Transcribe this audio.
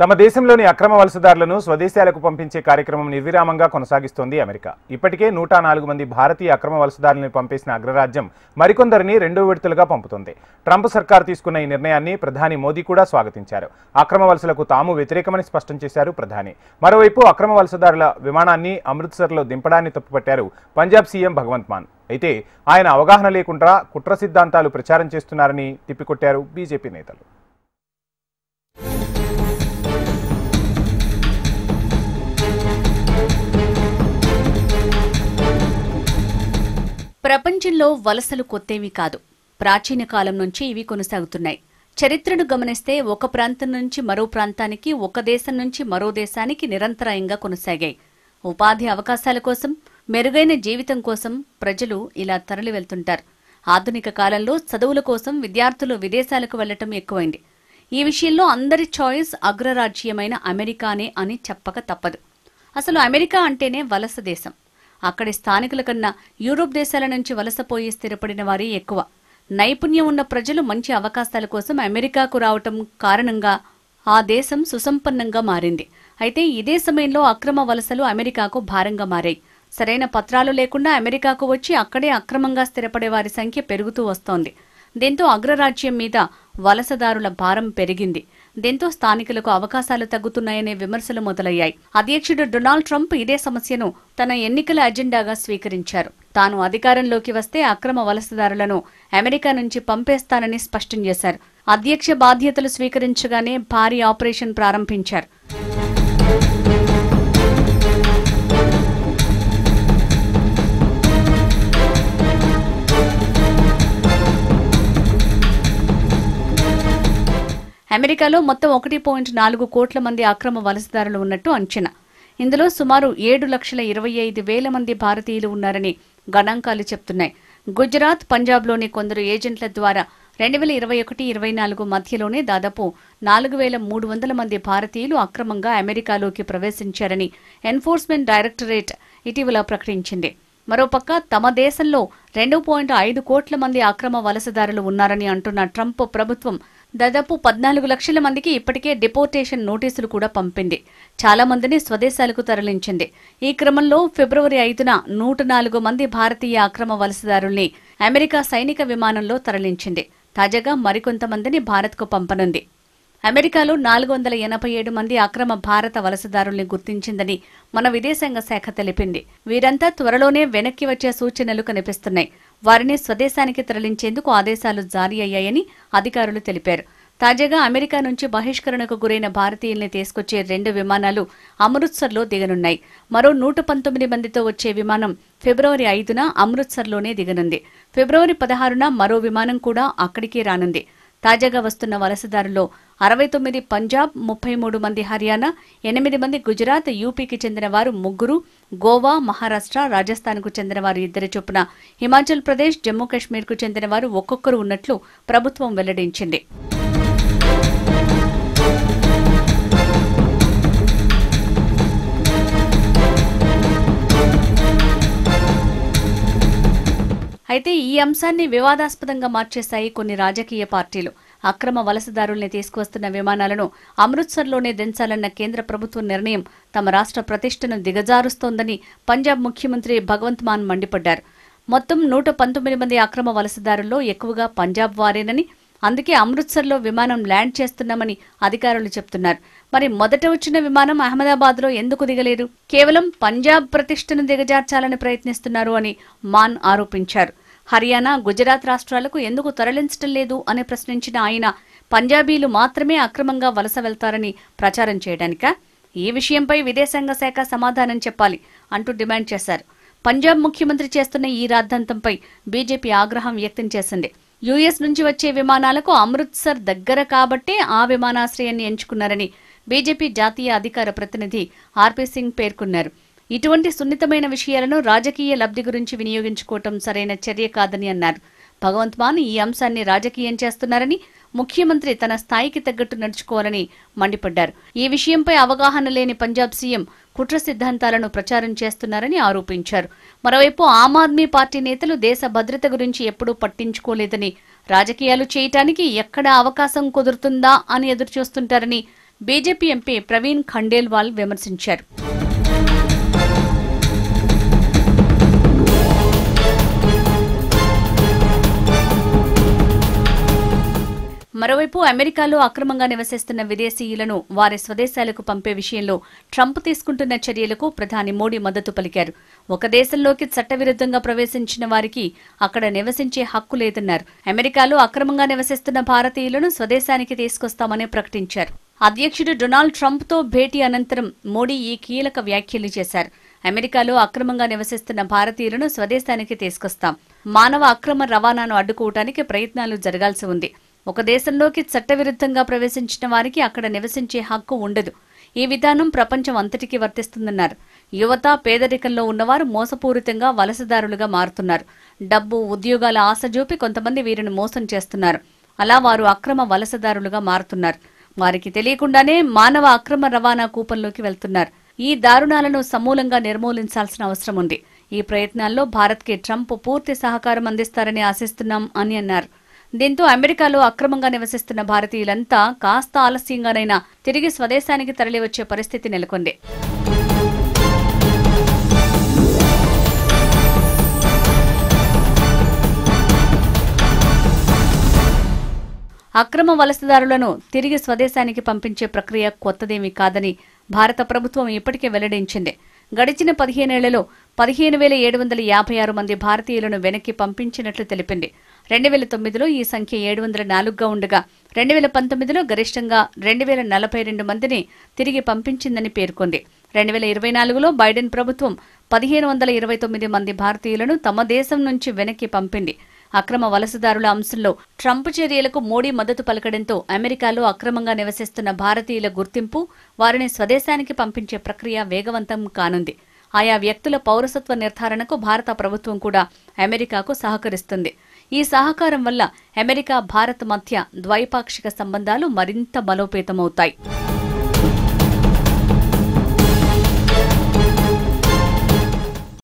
తమ దేశంలోని అక్రమ వలసదారులను స్వదేశాలకు పంపించే కార్యక్రమం నిర్విరామంగా కొనసాగిస్తోంది అమెరికా. ఇప్పటికే 104 మంది భారతీయ అక్రమ వలసదారులను పంపేసిన అగ్రరాజ్యం మరికొందరిని రెండో విడతలుగా పంపుతోంది. ట్రంప్ సర్కార్ తీసుకున్న ఈ నిర్ణయాన్ని ప్రధాని మోదీ కూడా స్వాగతించారు. అక్రమ వలసలకు తాము వ్యతిరేకమని స్పష్టం చేశారు ప్రధాని. మరోవైపు అక్రమ వలసదారుల విమానాన్ని అమృత్సర్లో దింపడాన్ని తప్పుపట్టారు పంజాబ్ సీఎం భగవంత్ మాన్. అయితే ఆయన అవగాహన లేకుండా కుట్ర సిద్ధాంతాలు ప్రచారం చేస్తున్నారని తిప్పికొట్టారు బీజేపీ నేతలు. ప్రపంచంలో వలసలు కొత్తేవి కాదు. ప్రాచీన కాలం నుంచి ఇవి కొనసాగుతున్నాయి. చరిత్రను గమనిస్తే ఒక ప్రాంతం నుంచి మరో ప్రాంతానికి, ఒక దేశం నుంచి మరో దేశానికి నిరంతరాయంగా కొనసాగాయి. ఉపాధి అవకాశాల కోసం, మెరుగైన జీవితం కోసం ప్రజలు ఇలా తరలి వెళ్తుంటారు. ఆధునిక కాలంలో చదువుల కోసం విద్యార్థులు విదేశాలకు వెళ్లటం ఎక్కువైంది. ఈ విషయంలో అందరి చాయిస్ అగ్రరాజ్యమైన అమెరికానే అని చెప్పక తప్పదు. అసలు అమెరికా అంటేనే వలస దేశం. అక్కడి స్థానికుల కన్నా యూరోప్ దేశాల నుంచి వలసపోయి స్థిరపడిన వారే ఎక్కువ. నైపుణ్యం ఉన్న ప్రజలు మంచి అవకాశాల కోసం అమెరికాకు రావటం కారణంగా ఆ దేశం సుసంపన్నంగా మారింది. అయితే ఇదే సమయంలో అక్రమ వలసలు అమెరికాకు భారంగా మారాయి. సరైన పత్రాలు లేకుండా అమెరికాకు వచ్చి అక్కడే అక్రమంగా స్థిరపడే వారి సంఖ్య పెరుగుతూ వస్తోంది. దీంతో అగ్రరాజ్యం మీద వలసదారుల భారం పెరిగింది. దీంతో స్థానికులకు అవకాశాలు తగ్గుతున్నాయనే విమర్శలు మొదలయ్యాయి. అధ్యక్షుడు డొనాల్డ్ ట్రంప్ ఇదే సమస్యను తన ఎన్నికల అజెండాగా స్వీకరించారు. తాను అధికారంలోకి వస్తే అక్రమ వలసదారులను అమెరికా నుంచి పంపేస్తానని స్పష్టం చేశారు. అధ్యక్ష బాధ్యతలు స్వీకరించగానే భారీ ఆపరేషన్ ప్రారంభించారు. అమెరికాలో మొత్తం 1.4 కోట్ల మంది అక్రమ వలసదారులు ఉన్నట్టు అంచనా. ఇందులో సుమారు 7,25,000 మంది భారతీయులు ఉన్నారని గణాంకాలు చెప్తున్నాయి. గుజరాత్, పంజాబ్లోని కొందరు ఏజెంట్ల ద్వారా 2021-24 మధ్యలోనే దాదాపు 4,300 మంది భారతీయులు అక్రమంగా అమెరికాలోకి ప్రవేశించారని ఎన్ఫోర్స్మెంట్ డైరెక్టరేట్ ఇటీవల ప్రకటించింది. మరోపక్క తమ దేశంలో 2.5 కోట్ల మంది అక్రమ వలసదారులు ఉన్నారని అంటున్న ట్రంప్ ప్రభుత్వం దాదాపు 14 లక్షల మందికి ఇప్పటికే డిపోర్టేషన్ నోటీసులు కూడా పంపింది. చాలా మందిని స్వదేశాలకు తరలించింది. ఈ క్రమంలో ఫిబ్రవరి 5న 104 మంది భారతీయ అక్రమ వలసదారుల్ని అమెరికా సైనిక విమానంలో తరలించింది. తాజాగా మరికొంతమందిని భారత్కు పంపనుంది. అమెరికాలో 487 మంది అక్రమ భారత వలసదారుల్ని గుర్తించిందని మన విదేశాంగ శాఖ తెలిపింది. వీరంతా త్వరలోనే వెనక్కి వచ్చే సూచనలు కనిపిస్తున్నాయి. వారిని స్వదేశానికి తరలించేందుకు ఆదేశాలు జారీ అయ్యాయని అధికారులు తెలిపారు. తాజాగా అమెరికా నుంచి బహిష్కరణకు గురైన భారతీయుల్ని తీసుకొచ్చే 2 విమానాలు అమృత్సర్లో దిగనున్నాయి. మరో 119 మందితో వచ్చే విమానం ఫిబ్రవరి 5న అమృత్సర్లోనే దిగనుంది. ఫిబ్రవరి 16న మరో విమానం కూడా అక్కడికే రానుంది. తాజాగా వస్తున్న వలసదారుల్లో 69 పంజాబ్, 33 మంది హర్యానా, 8 మంది గుజరాత్, యూపీకి చెందిన వారు 3, గోవా, మహారాష్ట్ర, రాజస్థాన్కు చెందిన వారు 2 చొప్పున హిమాచల్ ప్రదేశ్, జమ్మూ కాశ్మీర్కు చెందిన వారు ఒక్కొక్కరు ఉన్నట్లు ప్రభుత్వం వెల్లడించింది. అయితే ఈ అంశాన్ని వివాదాస్పదంగా మార్చేశాయి కొన్ని రాజకీయ పార్టీలు. అక్రమ వలసదారుల్ని తీసుకువస్తున్న విమానాలను అమృత్సర్లోనే దించాలన్న కేంద్ర ప్రభుత్వ నిర్ణయం తమ రాష్ట్ర ప్రతిష్టను దిగజారుస్తోందని పంజాబ్ ముఖ్యమంత్రి భగవంత్ మాన్ మండిపడ్డారు. మొత్తం 119 మంది అక్రమ వలసదారుల్లో ఎక్కువగా పంజాబ్ వారేనని, అందుకే అమృత్సర్లో విమానం ల్యాండ్ చేస్తున్నామని అధికారులు చెప్తున్నారు. మరి మొదట వచ్చిన విమానం అహ్మదాబాద్లో ఎందుకు దిగలేదు? కేవలం పంజాబ్ ప్రతిష్టను దిగజార్చాలని ప్రయత్నిస్తున్నారు అని మాన్ ఆరోపించారు. హర్యానా, గుజరాత్ రాష్ట్రాలకు ఎందుకు తరలించడం లేదు అని ప్రశ్నించిన ఆయన పంజాబీలు మాత్రమే అక్రమంగా వలస వెళ్తారని ప్రచారం చేయడానికా? ఈ విషయంపై విదేశాంగ శాఖ సమాధానం చెప్పాలి అంటూ డిమాండ్ చేశారు. పంజాబ్ ముఖ్యమంత్రి చేస్తున్న ఈ రాద్ధాంతంపై బీజేపీ ఆగ్రహం వ్యక్తం చేసింది. యూఎస్ నుంచి వచ్చే విమానాలకు అమృత్సర్ దగ్గర కాబట్టే ఆ విమానాశ్రయాన్ని ఎంచుకున్నారని బీజేపీ జాతీయ అధికార ప్రతినిధి ఆర్పీ సింగ్ పేర్కొన్నారు. ఇటువంటి సున్నితమైన విషయాలను రాజకీయ లబ్ధి గురించి వినియోగించుకోవటం సరైన చర్య కాదని అన్నారు. భగవంత్ మాన్ ఈ అంశాన్ని రాజకీయం చేస్తున్నారని, ముఖ్యమంత్రి తన స్థాయికి తగ్గట్టు నడుచుకోవాలని మండిపడ్డారు. ఈ విషయంపై అవగాహన లేని పంజాబ్ సీఎం కుట్ర సిద్ధాంతాలను ప్రచారం చేస్తున్నారని ఆరోపించారు. మరోవైపు ఆమ్ ఆద్మీ పార్టీ నేతలు దేశ భద్రత గురించి ఎప్పుడూ పట్టించుకోలేదని, రాజకీయాలు చేయటానికి ఎక్కడ అవకాశం కుదురుతుందా అని ఎదురుచూస్తుంటారని బీజేపీ ఎంపీ ప్రవీణ్ ఖండేల్వాల్ విమర్శించారు. మరోవైపు అమెరికాలో అక్రమంగా నివసిస్తున్న విదేశీయులను వారి స్వదేశాలకు పంపే విషయంలో ట్రంప్ తీసుకుంటున్న చర్యలకు ప్రధాని మోడీ మద్దతు పలికారు. ఒక దేశంలోకి చట్టవిరుద్ధంగా ప్రవేశించిన వారికి అక్కడ నివసించే హక్కు లేదన్నారు. అమెరికాలో అక్రమంగా నివసిస్తున్న భారతీయులను స్వదేశానికి తీసుకొస్తామని ప్రకటించారు. అధ్యక్షుడు డొనాల్డ్ ట్రంప్తో భేటీ అనంతరం మోడీ ఈ కీలక వ్యాఖ్యలు చేశారు. అమెరికాలో అక్రమంగా నివసిస్తున్న భారతీయులను స్వదేశానికి తీసుకొస్తాం. మానవ అక్రమ రవాణాను అడ్డుకోవటానికి ప్రయత్నాలు జరగాల్సి ఉంది. ఒక దేశంలోకి చట్టవిరుద్ధంగా ప్రవేశించిన వారికి అక్కడ నివసించే హక్కు ఉండదు. ఈ విధానం ప్రపంచం అంతటికీ వర్తిస్తుందన్నారు. యువత, పేదరికంలో ఉన్నవారు మోసపూరితంగా వలసదారులుగా మారుతున్నారు. డబ్బు, ఉద్యోగాల ఆశ చూపి కొంతమంది వీరిని మోసం చేస్తున్నారు. అలా వారు అక్రమ వలసదారులుగా మారుతున్నారు. వారికి తెలియకుండానే మానవ అక్రమ రవాణా కూపంలోకి వెళ్తున్నారు. ఈ దారుణాలను సమూలంగా నిర్మూలించాల్సిన అవసరం ఉంది. ఈ ప్రయత్నాల్లో భారత్కి ట్రంప్ పూర్తి సహకారం అందిస్తారని ఆశిస్తున్నాం అని అన్నారు. దీంతో అమెరికాలో అక్రమంగా నివసిస్తున్న భారతీయులంతా కాస్త ఆలస్యంగానైనా తిరిగి స్వదేశానికి తరలివచ్చే పరిస్థితి నెలకొంది. అక్రమ వలసదారులను తిరిగి స్వదేశానికి పంపించే ప్రక్రియ కొత్తదేమీ కాదని భారత ప్రభుత్వం ఇప్పటికే వెల్లడించింది. గడిచిన 15 ఏళ్లలో 15,756 మంది భారతీయులను వెనక్కి పంపించినట్లు తెలిపింది. 2009లో ఈ సంఖ్య 704గా ఉండగా 2019లో గరిష్టంగా 2,042 మందిని తిరిగి పంపించిందని పేర్కొంది. 2024లో బైడెన్ ప్రభుత్వం 1,529 మంది భారతీయులను తమ దేశం నుంచి వెనక్కి పంపింది. అక్రమ వలసదారుల అంశంలో ట్రంప్ చర్యలకు మోడీ మద్దతు పలకడంతో అమెరికాలో అక్రమంగా నివసిస్తున్న భారతీయుల గుర్తింపు, వారిని స్వదేశానికి పంపించే ప్రక్రియ వేగవంతం కానుంది. ఆయా వ్యక్తుల పౌరసత్వ నిర్ధారణకు భారత ప్రభుత్వం కూడా అమెరికాకు సహకరిస్తుంది. ఈ సహకారం వల్ల అమెరికా, భారత్ మధ్య ద్వైపాక్షిక సంబంధాలు మరింత బలోపేతమవుతాయి.